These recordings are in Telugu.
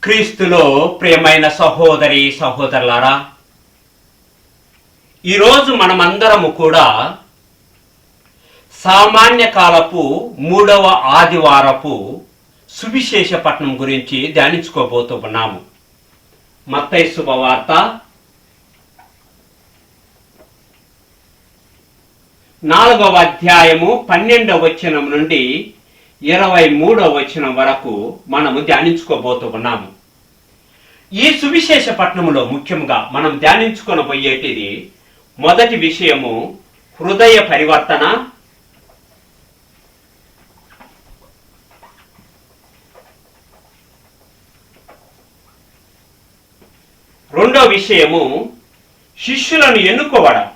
క్రీస్తులో ప్రియమైన సహోదరి సహోదరులారా, ఈరోజు మనమందరము కూడా సామాన్య కాలపు 3వ ఆదివారపు సువిశేష పట్టణం గురించి ధ్యానించుకోబోతూ ఉన్నాము. మత్తయి శుభవార్త 4వ అధ్యాయము 12వ వచనం నుండి 23వ వచనం వరకు మనము ధ్యానించుకోబోతూ ఉన్నాము. ఈ సువిశేష పట్టణములో ముఖ్యంగా మనం ధ్యానించుకొనబోయేటిది మొదటి విషయము హృదయ పరివర్తన, రెండో విషయము శిష్యులను ఎన్నుకోవడం,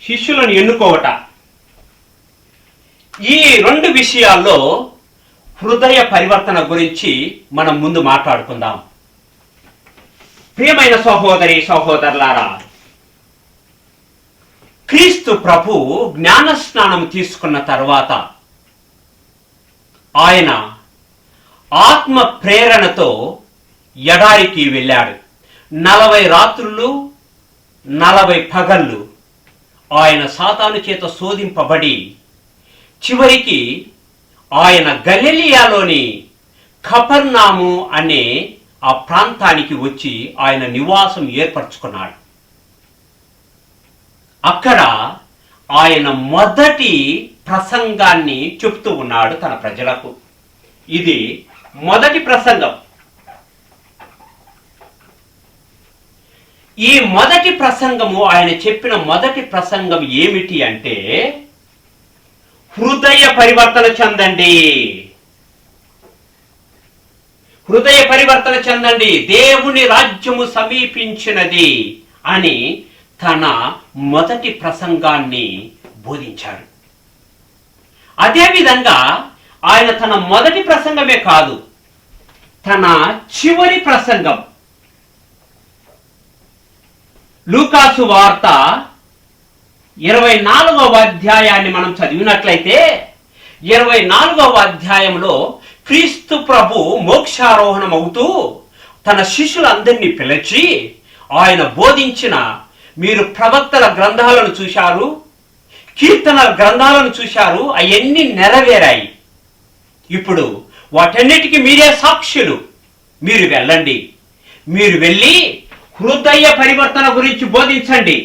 శిష్యులను ఎన్నుకోవట. ఈ రెండు విషయాల్లో హృదయ పరివర్తన గురించి మనం ముందు మాట్లాడుకుందాం. ప్రియమైన సహోదరి సహోదరులారా, క్రీస్తు ప్రభు జ్ఞాన స్నానం తీసుకున్న తర్వాత ఆయన ఆత్మ ప్రేరణతో ఎడారికి వెళ్ళాడు. 40 రాత్రులు 40 పగళ్ళు ఆయన సాతాను చేత శోధింపబడి చివరికి ఆయన గలిలయలోని కపెర్నహూము అనే ఆ ప్రాంతానికి వచ్చి ఆయన నివాసం ఏర్పరచుకున్నాడు. అక్కడ ఆయన మొదటి ప్రసంగాన్ని చెప్తూ ఉన్నాడు తన ప్రజలకు. ఇది మొదటి ప్రసంగం. ఈ మొదటి ప్రసంగము, ఆయన చెప్పిన మొదటి ప్రసంగం ఏమిటి అంటే, హృదయ పరివర్తన చెందండి, హృదయ పరివర్తన చెందండి, దేవుని రాజ్యము సమీపించినది అని తన మొదటి ప్రసంగాన్ని బోధించాడు. అదేవిధంగా ఆయన తన మొదటి ప్రసంగమే కాదు, తన చివరి ప్రసంగం లూకాసు వార్త 24వ అధ్యాయాన్ని మనం చదివినట్లయితే 24వ అధ్యాయంలో క్రీస్తు ప్రభు మోక్షారోహణం అవుతూ తన శిష్యులందరినీ పిలిచి ఆయన బోధించిన, మీరు ప్రవక్తల గ్రంథాలను చూశారు, కీర్తనల గ్రంథాలను చూశారు, అవన్నీ నెరవేరాయి. ఇప్పుడు వాటన్నిటికీ మీరే సాక్షులు. మీరు వెళ్ళండి, మీరు వెళ్ళి హృదయ పరివర్తన గురించి బోధించండి.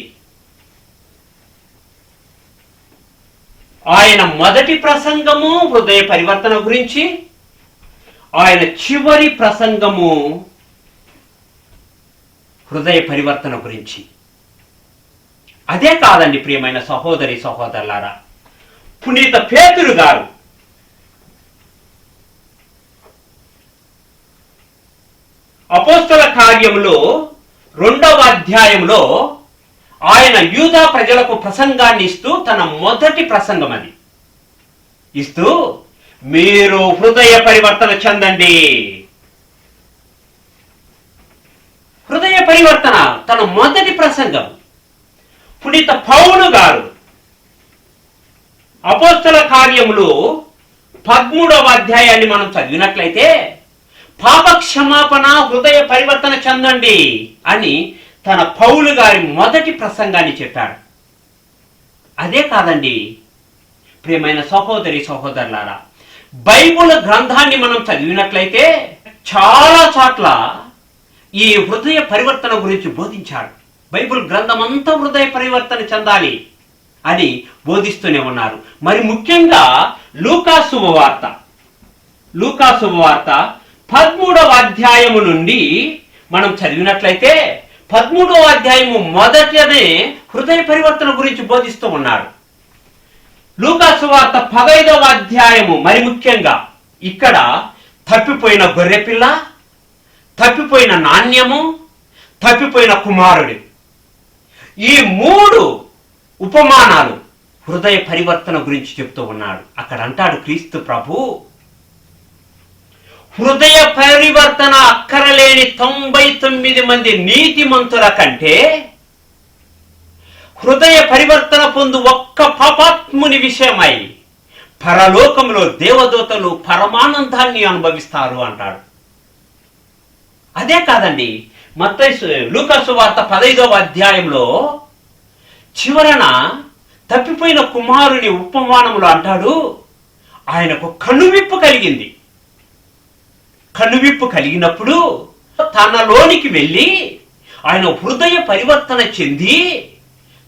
ఆయన మొదటి ప్రసంగము హృదయ పరివర్తన గురించి, ఆయన చివరి ప్రసంగము హృదయ పరివర్తన గురించి. అదే కాదండి ప్రియమైన సహోదరి సహోదరులారా, పునీత పేతురు గారు అపోస్తల కార్యములో 2వ అధ్యాయంలో ఆయన యూదా ప్రజలకు ప్రసంగాన్ని ఇస్తూ తన మొదటి ప్రసంగం అది ఇస్తూ, మీరు హృదయ పరివర్తన చెందండి, హృదయ పరివర్తన తన మొదటి ప్రసంగం. పునీత పౌలు గారు అపోస్తల కార్యములు 13వ అధ్యాయాన్ని మనం చదివినట్లయితే, పాప క్షమాపణ, హృదయ పరివర్తన చెందండి అని తన పౌలు గారి మొదటి ప్రసంగాన్ని చెప్పాడు. అదే కాదండి ప్రియమైన సహోదరి సహోదరులారా, బైబిల్ గ్రంథాన్ని మనం చదివినట్లయితే చాలా చోట్ల ఈ హృదయ పరివర్తన గురించి బోధించాడు. బైబిల్ గ్రంథం అంతా హృదయ పరివర్తన చెందాలి అని బోధిస్తూనే ఉన్నారు. మరి ముఖ్యంగా లూకాసు వార్త 13వ అధ్యాయము నుండి మనం చదివినట్లయితే 13వ అధ్యాయము మొదటనే హృదయ పరివర్తన గురించి బోధిస్తూ ఉన్నారు. లూకాసు వార్త 15వ అధ్యాయము మరి ముఖ్యంగా ఇక్కడ తప్పిపోయిన గొర్రెపిల్ల, తప్పిపోయిన నాణ్యము, తప్పిపోయిన కుమారుడు, ఈ 3 ఉపమానాలు హృదయ పరివర్తన గురించి చెప్తూ ఉన్నాడు. అక్కడ అంటాడు క్రీస్తు ప్రభు, హృదయ పరివర్తన అక్కరలేని 99 మంది నీతిమంతుల కంటే హృదయ పరివర్తన పొందు ఒక్క పాపాత్ముని విషయమై పరలోకంలో దేవదూతలు పరమానందాన్ని అనుభవిస్తారు అంటాడు. అదే కాదండి, మత్తయి లూకా సువార్త 15వ అధ్యాయంలో చివరన తప్పిపోయిన కుమారుని ఉపమానములో అంటాడు, ఆయనకు కనువిప్పు కలిగింది. కనువిప్పు కలిగినప్పుడు తనలోనికి వెళ్ళి ఆయన హృదయ పరివర్తన చెంది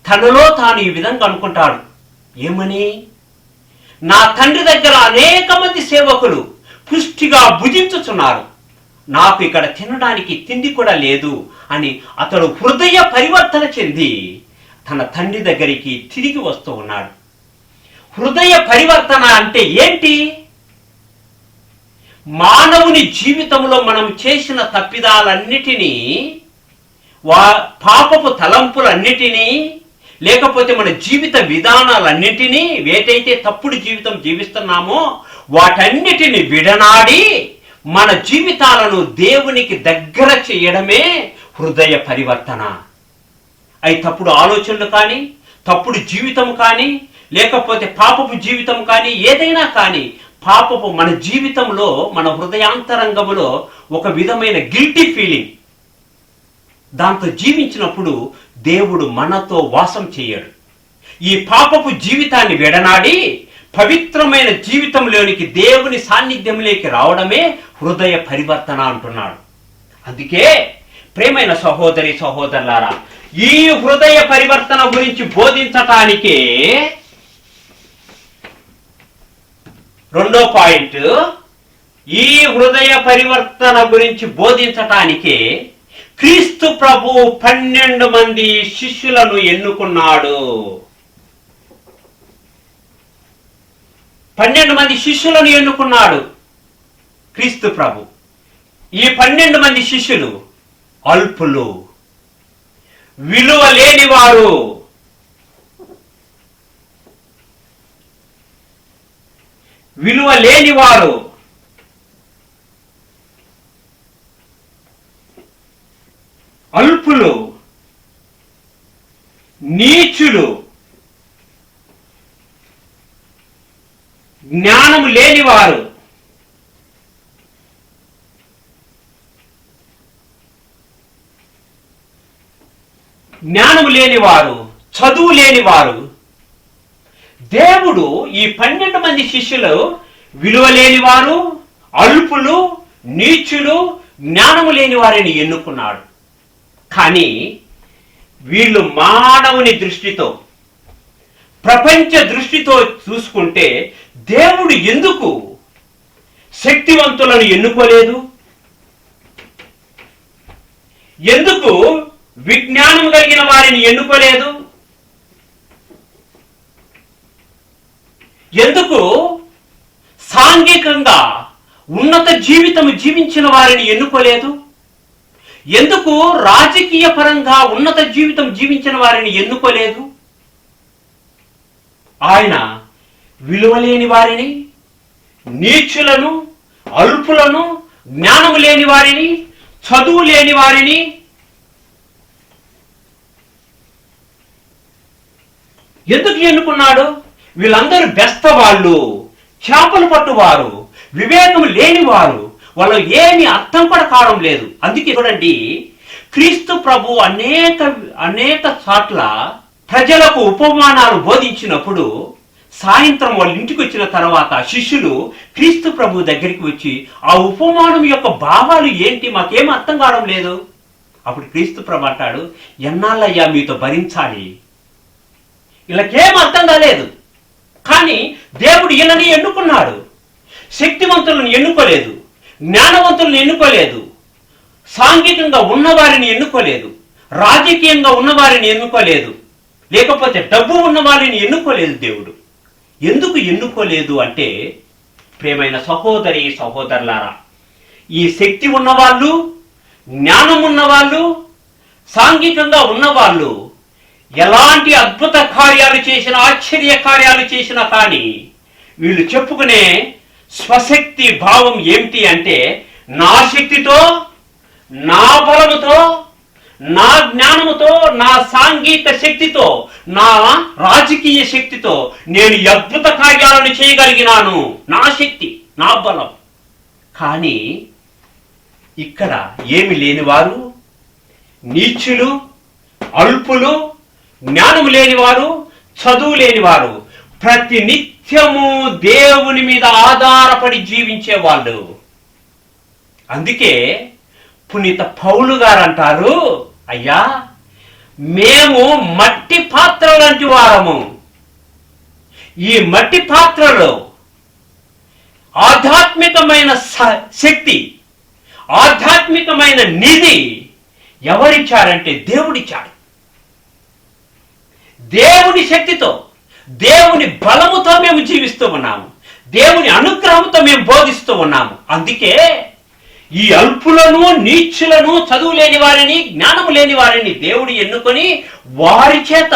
తనలో తాను ఈ విధంగా అనుకుంటాడు, ఏమని? నా తండ్రి దగ్గర అనేక మంది సేవకులు పుష్టిగా భుజించుచున్నారు, నాకు ఇక్కడ తినడానికి తిండి కూడా లేదు అని అతడు హృదయ పరివర్తన చెంది తన తండ్రి దగ్గరికి తిరిగి వస్తూ ఉన్నాడు. హృదయ పరివర్తన అంటే ఏంటి? మానవుని జీవితంలో మనం చేసిన తప్పిదాలన్నిటినీ, పాపపు తలంపులన్నిటినీ, లేకపోతే మన జీవిత విధానాలన్నిటినీ, ఏదైతే తప్పుడు జీవితం జీవిస్తున్నామో వాటన్నిటిని విడనాడి మన జీవితాలను దేవునికి దగ్గర చేయడమే హృదయ పరివర్తన. అవి తప్పుడు ఆలోచనలు కానీ, తప్పుడు జీవితం కానీ, లేకపోతే పాపపు జీవితం కానీ, ఏదైనా కానీ పాపపు మన జీవితంలో, మన హృదయాంతరంగములో ఒక విధమైన గిల్టీ ఫీలింగ్, దాంతో జీవించినప్పుడు దేవుడు మనతో వాసం చేయడు. ఈ పాపపు జీవితాన్ని విడనాడి పవిత్రమైన జీవితంలోనికి, దేవుని సాన్నిధ్యంలోకి రావడమే హృదయ పరివర్తన అంటున్నాడు. అందుకే ప్రేమైన సహోదరి సహోదరులారా, ఈ హృదయ పరివర్తన గురించి బోధించటానికే రెండో పాయింట్, ఈ హృదయ పరివర్తన గురించి బోధించటానికే క్రీస్తు ప్రభు 12 మంది శిష్యులను ఎన్నుకున్నాడు. 12 మంది శిష్యులను ఎన్నుకున్నాడు క్రీస్తు ప్రభు. ఈ 12 మంది శిష్యులు అల్పులు, విలువ లేనివారు, విలువ లేనివారు, అల్పులు, నీచులు, జ్ఞానము లేనివారు, జ్ఞానము లేనివారు, చదువు లేనివారు. దేవుడు ఈ 12 మంది శిష్యులు విలువ లేనివారు, అల్పులు, నీచులు, జ్ఞానము లేని వారిని ఎన్నుకున్నాడు. కానీ వీళ్ళు మానవుని దృష్టితో, ప్రపంచ దృష్టితో చూసుకుంటే దేవుడు ఎందుకు శక్తివంతులను ఎన్నుకోలేదు? ఎందుకు విజ్ఞానం కలిగిన వారిని ఎన్నుకోలేదు? ఎందుకు సాంఘికంగా ఉన్నత జీవితం జీవించిన వారిని ఎన్నుకోలేదు? ఎందుకు రాజకీయ పరంగా ఉన్నత జీవితం జీవించిన వారిని ఎన్నుకోలేదు? ఆయన విలువలేని వారిని, నీచులను, అల్పులను, జ్ఞానము లేని వారిని, చదువు లేని వారిని, ఎందుకు ఎన్నుకున్నాడు? వీళ్ళందరూ బెస్తవాళ్ళు, చేపలు పట్టువారు, వివేకం లేనివారు, వాళ్ళు ఏమి అర్థం కూడా కావడం లేదు. అందుకే చూడండి, క్రీస్తు ప్రభు అనేక చోట్ల ప్రజలకు ఉపమానాలు బోధించినప్పుడు సాయంత్రం వాళ్ళ ఇంటికి వచ్చిన తర్వాత శిష్యులు క్రీస్తు ప్రభు దగ్గరికి వచ్చి ఆ ఉపమానం యొక్క భావాలు ఏంటి, మాకేం అర్థం కావడం లేదు. అప్పుడు క్రీస్తు ప్రభు అంటాడు, ఎన్నాళ్ళయ్యా మీతో భరించాలి, వీళ్ళకేం అర్థం కాలేదు. కానీ దేవుడు వీళ్ళని ఎన్నుకున్నాడు. శక్తివంతులను ఎన్నుకోలేదు, జ్ఞానవంతులను ఎన్నుకోలేదు, సాంఘికంగా ఉన్నవారిని ఎన్నుకోలేదు, రాజకీయంగా ఉన్నవారిని ఎన్నుకోలేదు, లేకపోతే డబ్బు ఉన్న వారిని ఎన్నుకోలేదు. దేవుడు ఎందుకు ఎన్నుకోలేదు అంటే, ప్రియమైన సహోదరి సహోదరులారా, ఈ శక్తి ఉన్నవాళ్ళు, జ్ఞానం ఉన్నవాళ్ళు, సాంఘికంగా ఉన్నవాళ్ళు ఎలాంటి అద్భుత కార్యాలు చేసినా, ఆశ్చర్య కార్యాలు చేసినా కానీ వీళ్ళు చెప్పుకునే స్వశక్తి భావం ఏమిటి అంటే, నా శక్తితో, నా బలముతో, నా జ్ఞానముతో, నా సాంఘిక శక్తితో, నా రాజకీయ శక్తితో నేను అద్భుత కార్యాలను చేయగలిగినాను. నా శక్తి, నా బలం. కానీ ఇక్కడ ఏమి లేనివారు, నీచులు, అల్పులు, జ్ఞానము లేనివారు, చదువు లేనివారు, ప్రతి నిత్యము దేవుని మీద ఆధారపడి జీవించే వాళ్ళు. అందుకే పునీత పౌలు గారు అంటారు, అయ్యా మేము మట్టి పాత్ర లాంటి వారము. ఈ మట్టి పాత్రలో ఆధ్యాత్మికమైన శక్తి, ఆధ్యాత్మికమైన నిధి ఎవరిచ్చారంటే దేవుడిచ్చాడు. దేవుని శక్తితో, దేవుని బలముతో మేము జీవిస్తూ ఉన్నాము. దేవుని అనుగ్రహంతో మేము బోధిస్తూ ఉన్నాము. అందుకే ఈ అల్పులను, నీచులను, చదువు లేని వారిని, జ్ఞానము లేని వారిని దేవుడు ఎన్నుకొని వారి చేత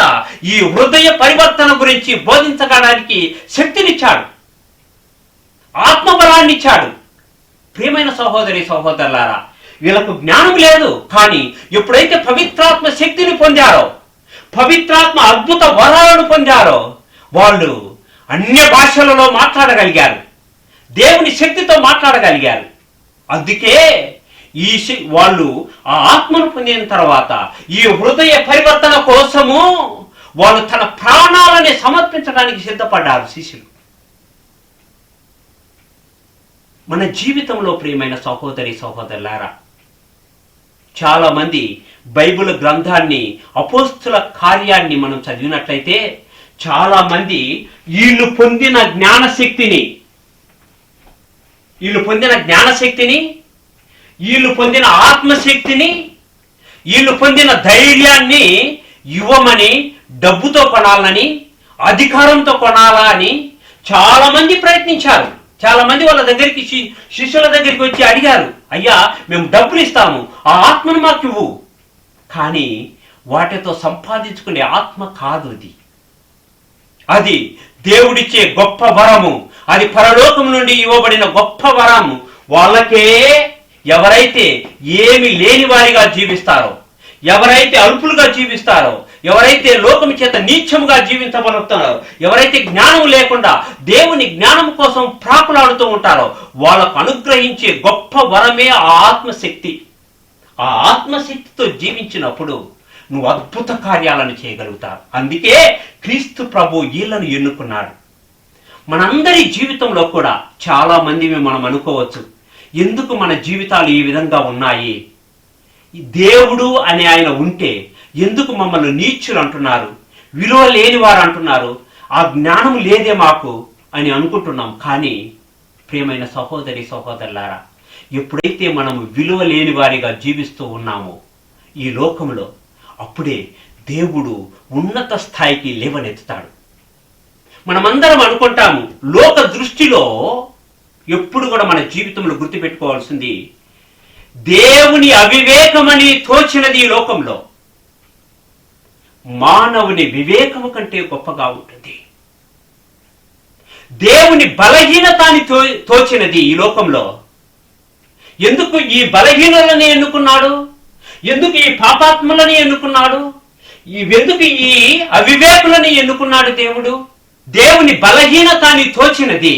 ఈ హృదయ పరివర్తన గురించి బోధించడానికి శక్తినిచ్చాడు, ఆత్మబలాన్ని ఇచ్చాడు. ప్రియమైన సహోదరి సహోదరులారా, వీళ్ళకు జ్ఞానం లేదు. కానీ ఎప్పుడైతే పవిత్రాత్మ శక్తిని పొందారో, పవిత్రాత్మ అద్భుత వరాలను పొందారో, వాళ్ళు అన్య భాషలలో మాట్లాడగలిగారు, దేవుని శక్తితో మాట్లాడగలిగారు. అందుకే వాళ్ళు ఆ ఆత్మను పొందిన తర్వాత ఈ హృదయ పరివర్తన కోసము వాళ్ళు తన ప్రాణాలని సమర్పించడానికి సిద్ధపడ్డారు శిష్యులు. మన జీవితంలో ప్రియమైన సహోదరి సహోదరులారా, చాలా మంది బైబిల్ గ్రంథాన్ని, అపోస్తుల కార్యాన్ని మనం చదివినట్లయితే చాలా మంది వీళ్ళు పొందిన జ్ఞానశక్తిని, వీళ్ళు పొందిన ఆత్మశక్తిని, వీళ్ళు పొందిన ధైర్యాన్ని ఇవ్వమని, డబ్బుతో కొనాలని, అధికారంతో కొనాలా అని చాలా మంది ప్రయత్నించారు. చాలా మంది వాళ్ళ దగ్గరికి, శిష్యుల దగ్గరికి వచ్చి అడిగారు, అయ్యా మేము డబ్బులు ఇస్తాము, ఆ ఆత్మను మాకు ఇవ్వు. కానీ వాటితో సంపాదించుకునే ఆత్మ కాదు అది. అది దేవుడిచ్చే గొప్ప వరము. అది పరలోకం నుండి ఇవ్వబడిన గొప్ప వరము. వాళ్ళకే, ఎవరైతే ఏమి లేని వారిగా జీవిస్తారో, ఎవరైతే అల్పులుగా జీవిస్తారో, ఎవరైతే లోకం చేత నీచముగా జీవించబడుతున్నారో, ఎవరైతే జ్ఞానం లేకుండా దేవుని జ్ఞానం కోసం ప్రాకులాడుతూ ఉంటారో, వాళ్ళకు అనుగ్రహించే గొప్ప వరమే ఆ ఆత్మశక్తి. ఆ ఆత్మశక్తితో జీవించినప్పుడు నువ్వు అద్భుత కార్యాలను చేయగలుగుతావు. అందుకే క్రీస్తు ప్రభు వీళ్ళను ఎన్నుకున్నాడు. మనందరి జీవితంలో కూడా చాలా మందిని మనం అనుకోవచ్చు, ఎందుకు మన జీవితాలు ఈ విధంగా ఉన్నాయి, దేవుడు అనే ఆయన ఉంటే ఎందుకు మమ్మల్ని నీచులు అంటున్నారు, విలువ లేని వారు అంటున్నారు, ఆ జ్ఞానం లేదే మాకు అని అనుకుంటున్నాం. కానీ ప్రియమైన సహోదరి సహోదరులారా, ఎప్పుడైతే మనము విలువ లేని వారిగా జీవిస్తూ ఉన్నామో ఈ లోకంలో, అప్పుడే దేవుడు ఉన్నత స్థాయికి లేవనెత్తుతాడు. మనమందరం అనుకుంటాము, లోక దృష్టిలో ఎప్పుడు కూడా మన జీవితంలో గుర్తుపెట్టుకోవాల్సింది, దేవుని అవివేకమని తోచినది ఈ లోకంలో మానవుని వివేకము కంటే గొప్పగా ఉంటుంది. దేవుని బలహీనతని తోచినది ఈ లోకంలో. ఎందుకు ఈ బలహీనలని ఎన్నుకున్నాడు? ఎందుకు ఈ పాపాత్మలని ఎన్నుకున్నాడు? ఎందుకు ఈ అవివేకులని ఎన్నుకున్నాడు దేవుడు? దేవుని బలహీనతని తోచినది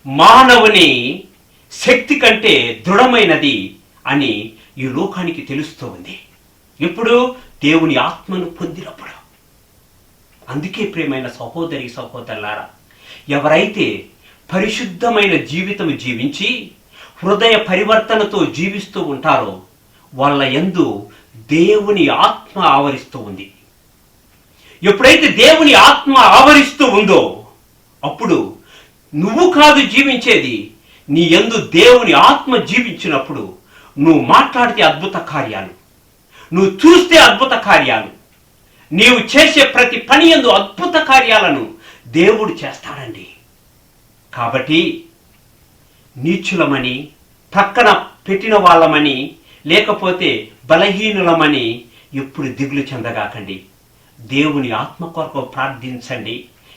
మానవుని శక్తి కంటే దృఢమైనది అని ఈ లోకానికి తెలుస్తూ ఉంది. ఎప్పుడు? దేవుని ఆత్మను పొందినప్పుడు. అందుకే ప్రియమైన సహోదరి సహోదరులారా, ఎవరైతే పరిశుద్ధమైన జీవితం జీవించి హృదయ పరివర్తనతో జీవిస్తూ ఉంటారో వాళ్ళ యందు దేవుని ఆత్మ ఆవరిస్తూ ఉంది. ఎప్పుడైతే దేవుని ఆత్మ ఆవరిస్తూ ఉందో అప్పుడు నువ్వు కాదు జీవించేది, నీ యందు దేవుని ఆత్మ జీవించినప్పుడు నువ్వు మాట్లాడితే అద్భుత కార్యాలు, నువ్వు చూస్తే అద్భుత కార్యాలు, నీవు చేసే ప్రతి పని యందు అద్భుత కార్యాలను దేవుడు చేస్తాడండి. కాబట్టి నీచులమని, పక్కన పెట్టిన వాళ్ళమని, లేకపోతే బలహీనులమని ఎప్పుడు దిగులు చెందగాకండి. దేవుని ఆత్మ కొరకు ప్రార్థించండి.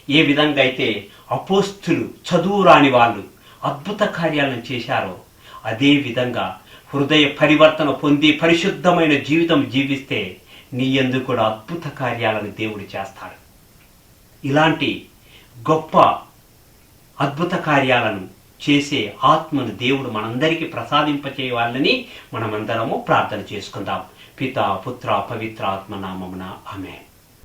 ఏ విధంగా అయితే అపోస్తులు, చదువు రాని వాళ్ళు అద్భుత కార్యాలను చేశారో అదే విధంగా హృదయ పరివర్తన పొంది పరిశుద్ధమైన జీవితం జీవిస్తే నీ యందు కూడా అద్భుత కార్యాలను దేవుడు చేస్తాడు. ఇలాంటి గొప్ప అద్భుత కార్యాలను చేసే ఆత్మను దేవుడు మనందరికీ ప్రసాదింపచేయాలని మనమందరము ప్రార్థన చేసుకుందాం. పితా పుత్ర పవిత్ర ఆత్మ నామమున ఆమేన్.